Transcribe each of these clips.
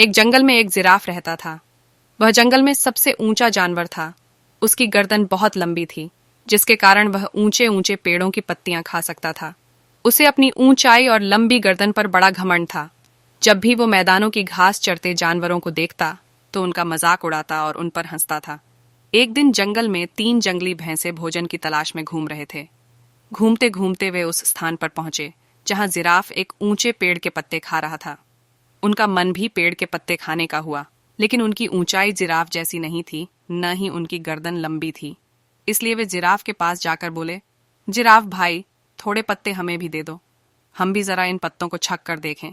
एक जंगल में एक जिराफ रहता था। वह जंगल में सबसे ऊंचा जानवर था। उसकी गर्दन बहुत लंबी थी, जिसके कारण वह ऊंचे ऊंचे पेड़ों की पत्तियां खा सकता था। उसे अपनी ऊंचाई और लंबी गर्दन पर बड़ा घमंड था। जब भी वो मैदानों की घास चरते जानवरों को देखता तो उनका मजाक उड़ाता और उन पर हंसता था। एक दिन जंगल में 3 जंगली भैंसे भोजन की तलाश में घूम रहे थे। घूमते घूमते वे उस स्थान पर पहुंचे जहां जिराफ एक ऊंचे पेड़ के पत्ते खा रहा था। उनका मन भी पेड़ के पत्ते खाने का हुआ, लेकिन उनकी ऊंचाई जिराफ जैसी नहीं थी, न ही उनकी गर्दन लंबी थी। इसलिए वे जिराफ के पास जाकर बोले, जिराफ भाई, थोड़े पत्ते हमें भी दे दो, हम भी जरा इन पत्तों को छक कर देखें।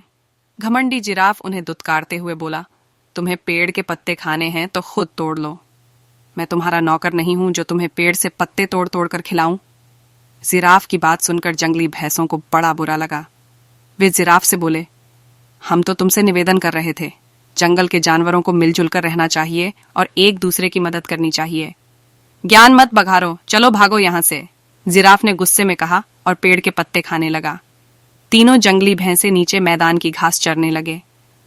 घमंडी जिराफ उन्हें दुत्कारते हुए बोला, तुम्हें पेड़ के पत्ते खाने हैं तो खुद तोड़ लो। मैं तुम्हारा नौकर नहीं हूं जो तुम्हें पेड़ से पत्ते तोड़ तोड़ कर खिलाऊं। जिराफ की बात सुनकर जंगली भैंसों को बड़ा बुरा लगा। वे जिराफ से बोले, हम तो तुमसे निवेदन कर रहे थे, जंगल के जानवरों को मिलजुल कर रहना चाहिए और एक दूसरे की मदद करनी चाहिए। ज्ञान मत बघारो, चलो भागो यहां से, जिराफ ने गुस्से में कहा और पेड़ के पत्ते खाने लगा। तीनों जंगली भैंसे नीचे मैदान की घास चरने लगे।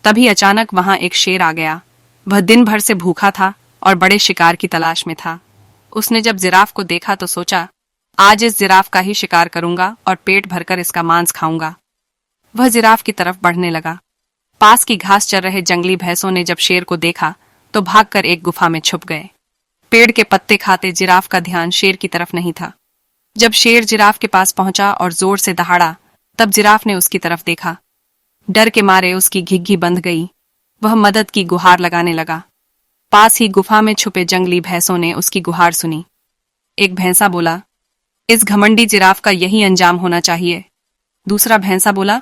तभी अचानक वहां एक शेर आ गया। वह दिन भर से भूखा था और बड़े शिकार की तलाश में था। उसने जब जिराफ को देखा तो सोचा, आज इस जिराफ का ही शिकार करूंगा और पेट भरकर इसका मांस खाऊंगा। वह जिराफ की तरफ बढ़ने लगा। पास की घास चर रहे जंगली भैंसों ने जब शेर को देखा तो भागकर एक गुफा में छुप गए। पेड़ के पत्ते खाते जिराफ का ध्यान शेर की तरफ नहीं था। जब शेर जिराफ के पास पहुंचा और जोर से दहाड़ा, तब जिराफ ने उसकी तरफ देखा। डर के मारे उसकी घिघी बंध गई। वह मदद की गुहार लगाने लगा। पास ही गुफा में छुपे जंगली भैंसों ने उसकी गुहार सुनी। एक भैंसा बोला, इस घमंडी जिराफ का यही अंजाम होना चाहिए। दूसरा भैंसा बोला,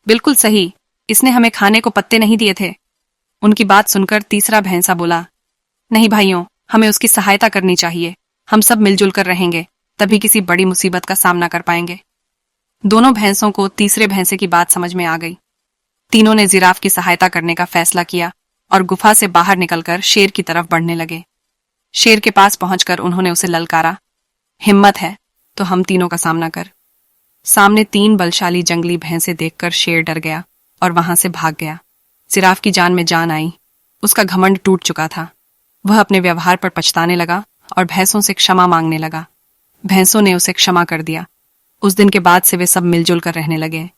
बिल्कुल सही, इसने हमें खाने को पत्ते नहीं दिए थे। उनकी बात सुनकर तीसरा भैंसा बोला, नहीं भाइयों, हमें उसकी सहायता करनी चाहिए। हम सब मिलजुल कर रहेंगे, तभी किसी बड़ी मुसीबत का सामना कर पाएंगे। दोनों भैंसों को तीसरे भैंसे की बात समझ में आ गई। तीनों ने जिराफ की सहायता करने का फैसला किया और गुफा से बाहर निकलकर शेर की तरफ बढ़ने लगे। शेर के पास पहुंचकर उन्होंने उसे ललकारा, हिम्मत है तो हम तीनों का सामना कर। सामने 3 बलशाली जंगली भैंसे देखकर शेर डर गया और वहां से भाग गया। जिराफ की जान में जान आई। उसका घमंड टूट चुका था। वह अपने व्यवहार पर पछताने लगा और भैंसों से क्षमा मांगने लगा। भैंसों ने उसे क्षमा कर दिया। उस दिन के बाद से वे सब मिलजुल कर रहने लगे।